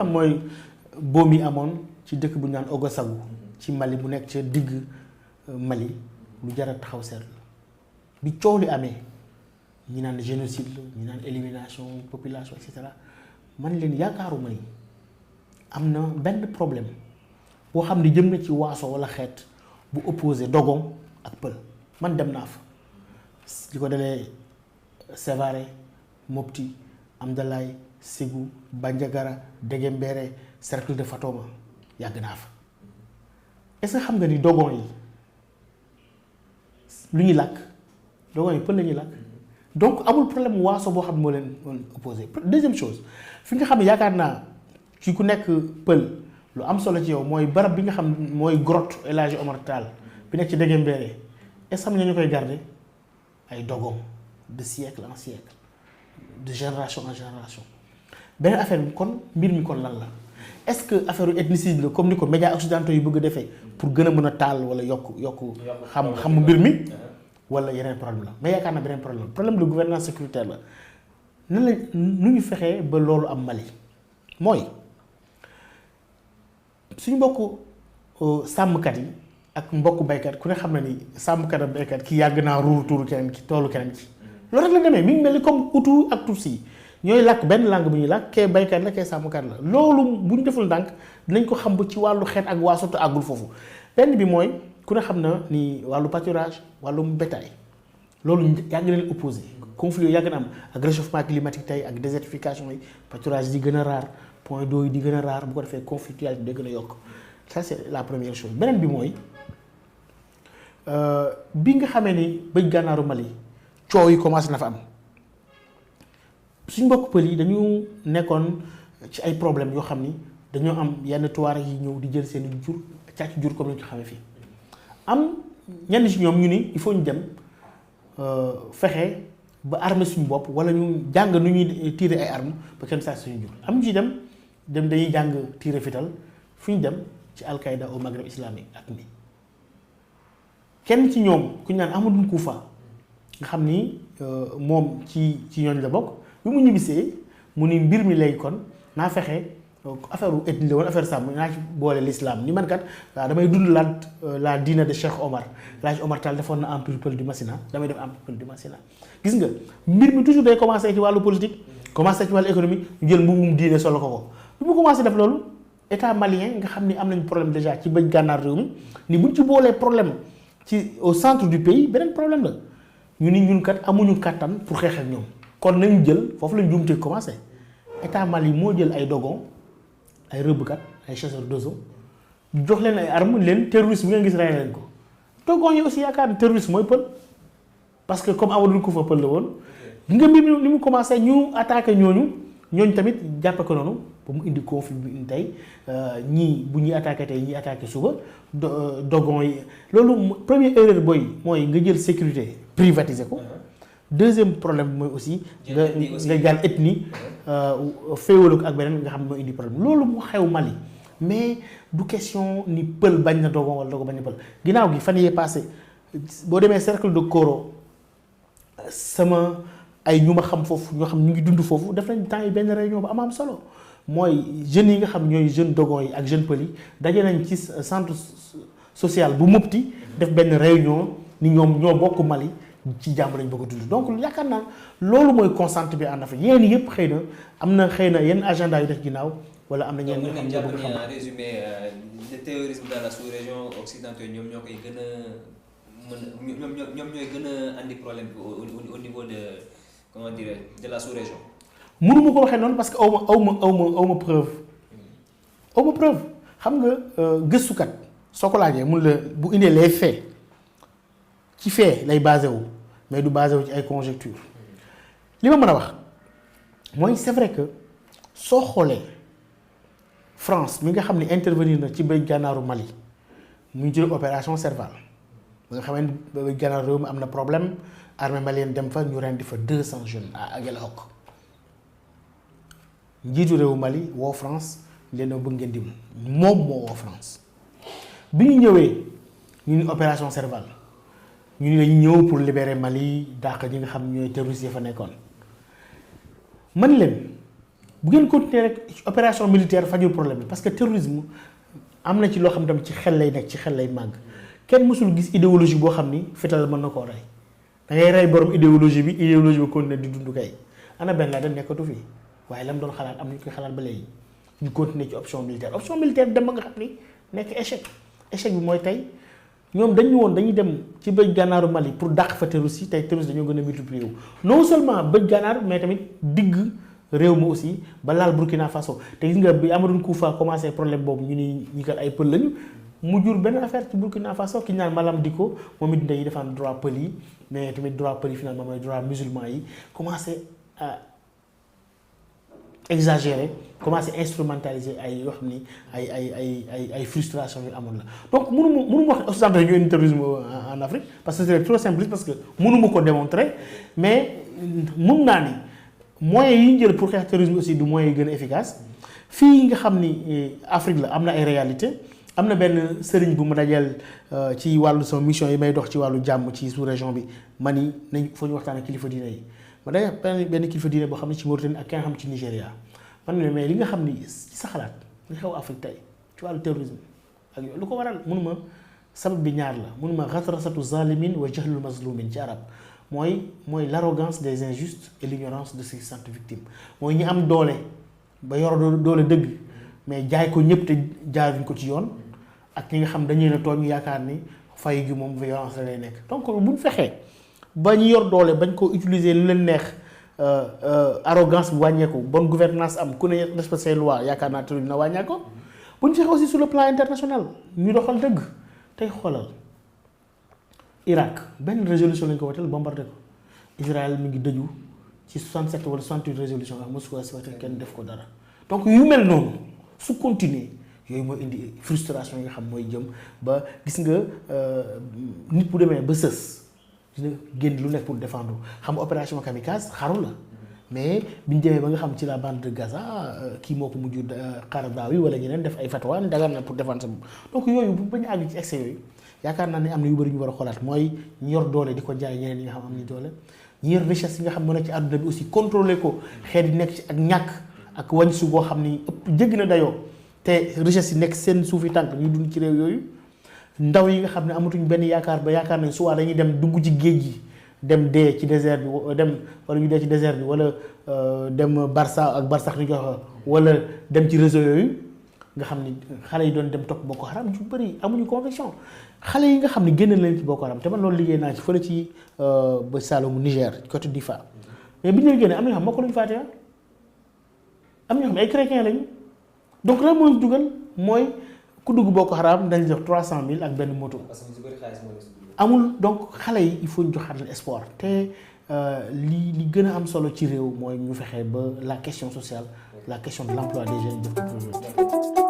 mooy boom yi amoon ci dëkk bu ñu naan Ouagassogou ci Mali bu nekk ca digg Mali lu jar a taxaw seetlu bi coow li amee ñi naan génocide la ñi naan élimination population et cetera man leen yaakaaruma ni am na benn problème boo xam ne jëm na ci waaso wala xeet bu opposé Dogon ak Pël man dem naa fa di ko dalee Sévaré Mopti Amdalaay Ségou Bandiagara Degembéré cercle de Fatoma yàgg naa fa est-ce que xam nga ni Dogon yi lu ñuy làkk Dogon yi Pël la ñuy làkk donc amul problème waaso boo xam ne moo leen opposé. Deuxième chose fi nga xam ne yaakaar naa ci ku nekk Pël lu am solo ci yow mooy barab bi nga xam mooy grotte El Hadji Omar Tall bi nekk ci Degembéré est-ce que xam nga ñu koy garder ay Dogon de siècle en siècle de génération en génération. beneen affaire bi kon mbir mi kon lan la est-ce que affaire ethnicisme la comme ni ko médias occidentaux yu bëgg a defee pour gën a mën a taal wala yokk xam mbir mi wala yeneen problème la mais yaakaar naa beneen problème de gouvernance sécuritaire la nan la nu ñu fexee ba loolu am Mali mooy suñu mbokk sàmmkat yi ak mbokk baykat ku ne xam na ni sàmmkat ak baykat ki yàgg naa ruur tuuru keneen ki toolu keneen ki loolu rek la demee mi ngi mel ni comme Hutu ak Tutsi ñooy làkk benn langue bu ñuy làkk kee baykat la kee sàmmkat la loolu bu ñu deful ndànk dinañ ko xam ba ci wàllu xeet ak waaso te àggul foofu benn bi mooy ku ne xam na ni wàllu pâturage wàllum bétail loolu yàgg na leen opposé conflit yooyu yàgg na am ak réchauffement climatique tey ak désertification yi pâturage di gën a rare point d'eau yi di gën a rare bu ko defee conflictualité day gën a yokk ça c'est la première chose beneen bi mooy bi nga xamee ni bëj gànnaaru Mali coow yi commencé na fa am suñ mbokk pël yi dañu nekkoon ci ay problèmes yoo xam ni dañoo am yenn tuareg yi ñëw di jël seen jur càcc jur comme ni ñu ko xamee fii am ñenn ci ñoom ñu ni il faut ñu dem fexe ba armer suñu bopp wala ñu jàng nu ñuy tirer ay armes ba kenn sàcc suñu jur am ñu ci dem dañuy jàng tirer fital fu ñu dem ci Al-Qaïda au Maghreb islamique ak ni kenn ci ñoom ku ñu naan Amadou Koufa nga xam ni moom ci ñooñ la bokk bi mu ñibbisee mu ni mbir mi léegi kon naa fexe affaire u ethnie la woon affaire sàmm naa ci boole l'islam ni man kat waaw damay dund la diine de Cheikh Omar El Hadji Omar Tall defoon na empire Pël du Massina damay def empire Pël du Massina gis nga mbir mi toujours day commencé ci wàllu politique commencé ci wàllu économie ñu jël mbubum diine solo ko bi mu commencé def loolu état malien nga xam ni am nañu problème déjà ci bëj gànnaar réew mi ni buñ ci boolee problème ci au centre du pays beneen problème la ñu ni ñun kat amuñu kàttan pour xeex ak ñoom kon nañu jël foofu lañ juumte commencé état Mali moo jël ay dogon ay rëbbkat ay chasseurs d'oiseaux jox leen ay armes leen terroriste bu ngeen gis rey leen ko dogon yi aussi yaakaar ne terroriste mooy pël parce que comme Amadou Koufa pël la woon nga mbir ni mu commencé ñu attaqué ñooñu tamit jàppe ko noonu ba mu indi conflit bi indi tey ñii bu ñuy attaqué tey ñii attaqué suba dogon yi loolu première erreur mooy nga jël sécurité privatiser ko deuxième problème mooy aussi nga jàll ethnie féewale ko ak beneen nga xam ne mooy indi problème loolu mu xew Mali mais du question ni pël bañ na dogon wala dogon bañ na pël ginnaaw gi fan yee passé boo demee cercle de Koro sama ay ñu ma xam foofu ñoo xam ñu ngi dund foofu def nañ temps yi benn réunion bu am solo mooy jeunes yi nga xam ñooy jeune dogon yi ak jeune pël yi daje nañ ci centre social bu Mopti def benn réunion ni ñoom ñoo bokk Mali ci jàmm lañ bëgg a dund donc yaakaar naa loolu mooy constante bi en Afrique yéen yëpp xëy na am na xëy na yenn agenda yu def ginnaaw wala am na ñenn ñoo xam ne bëgg xam. en résumé le terrorisme dans la sous-région occidentale ñoom ñoo koy gën a mën ñoom ñooy gën a andi problème bi au niveau de comment dire de la sous-région. mënu ma ko waxee noonu parce que aw ma preuve xam nga gëstukat soo ko laajee mun la bu indee les faits. ci fait lay basé wu mais du basé wu ci ay conjecture li ma mën a wax mooy c'est vrai que soo xoolee France mi nga xam ne intervenir na ci bëj gànnaaru Mali muy jël opération Serval ba nga xamee ne bëj gànnaaru réew mi am na problème armée malienne dem fa ñu rendi fa 200 jeunes à Aguelhok njiitu réewu Mali woo France leen bëgg ngeen dim moom moo woo France bi ñu ñëwee ñu ni opération Serval ñu ni dañu ñëw pour libérer Mali dàq ñi nga xam ñooy terroristes yi fa nekkoon man leen bu ngeen continuer rek opération militaire fajul problème bi parce que terrorisme am na ci loo xam tam ci xel lay nekk ci xel lay màgg kenn mësul gis idéologie boo xam ni fetal mën na koo rey da ngay rey borom idéologie bi continuer di dund kay ana Ben Laden nekkatu fi waaye lam doon xalaat am nañu koy xalaat ba léegi ñu continuer ci option militaire dem ba nga xam ni nekk échec bi mooy tey ñoom dañu woon dañuy dem ci bëj gànnaaru Mali pour dàq fa terroriste yi tey terroriste dañoo gën a multiplier wu non seulement bëj gànnaar mais tamit digg réew mi aussi ba laal Burkina Faso te gis nga bi Amadou Koufa commencé problème boobu ñu ni ñi kat ay pël lañu mu jur benn affaire ci Burkina Faso ki ñu naan Malam Dicko moom it day défendre droit pël yi mais tamit droit pël yi finalement mooy droit musulman yi commencé à exagérer commencé instrumentaliser ay yoo xam ni ay frustration yu amoon la donc mënu ma wax occidentaux ñu indi terrorisme en Afrique parce que c'est trop simple parce que mënu ma ko démontrer mais mun naa ni moyens yi ñu jël pour xeex terrorisme aussi du moyens yi gën a efficace fii nga xam ni Afrique la am na ay réalité am na benn sëriñ bu ma dajeel ci wàllu sama mission yi may dox ci wàllu jàmm ci sous région bi ma ni nañ foo ñu waxtaan ak kilifa diine yi ma dajeel benn kilifa diine boo xam ne ci Mauritanie ak ki nga xam ci Nigéria man ne mais li nga xam ni ci sa xalaat li xew Afrique tey ci wàllu terrorisme ak yow lu ko waral mënuma sabab bi ñaar la mënuma ghatrasatu zalimin wa jahlul mazlumin ci arab mooy l'arrogance des injustes et l'ignorance de ceux qui sont victimes mooy ñi am doole ba yor doole dëgg mais jaay ko ñëpp te jaaruñ ko ci yoon ak ñi nga xam dañuy la tooñ yaakaar ni fay gi moom violence la lay nekk donc buñ fexee ba ñu yor doole bañ ko utiliser lu leen neex arrogance bu wàññeeku bonne gouvernance am ku ne respecté say loi yaakaar naa te dina wàññeeku bu ñu fexee aussi sur le plan international ñu doxal dëgg tey xoolal Irak benn résolution lañ ko wotal bombardé ko Israël mi ngi dëju ci 67 wala 68 résolution nga xam mosu ko respecté kenn def ko dara donc yu mel noonu su continuer yooyu mooy indi frustration yi nga xam mooy jëm ba gis nga nit bu demee ba sës dina génn lu nekk pour défendre xam nga opération kamikaze xaru la mais biñu demee ba nga xam ci la bande de Gaza kii moo ko mujj Qaradawi wala ñeneen def ay fatwa dagan na pour défendre sa bopp donc yooyu bu bañ a àgg ci excès yooyu yaakaar naa ne am na yu bëri ñu war a xoolaat mooy ñu yor doole di ko jaay ñeneen ñi nga xam am ni doole ñu yor richesse yi nga xam moo nekk ci àdduna bi aussi contrôler ko xeet yi nekk ci ak ñàkk ak wañsu boo xam ni ëpp jéggi na dayoo te richesse yi nekk seen suufi tànk ñu dund ci réew yooyu ndaw yi nga xam ne amatuñ benn yaakaar ba yaakaar nañ soit dañuy dem dugg ci géej gi dem dee ci désert bi dem wala ñu dee ci désert bi wala dem Barça ak Barsax ni jox wala dem ci réseau yooyu nga xam ni xale yi doon dem topp Boko Haram ñu bëri amuñu conviction xale yi nga xam ne génn leen ci Boko Haram te man loolu liggéey naa ci fële ci ba Saloum Niger côté Difa mais bi ñu leen génne am na ñoo xam moo ko luñu Fatiha am na ñoo xam ne ay chrétien lañu donc lan mooy dugal mooy ku dugg Boko Haram dañ jox 300 000 ak benn moto. parce que ñu bëri xaalis moo leen si dugg. amul donc xale yi il faut ñu joxaat leen espoir te li gën a am solo ci réew mooy ñu fexe ba la question sociale la question de l'emploi des jeunes def ko priorité.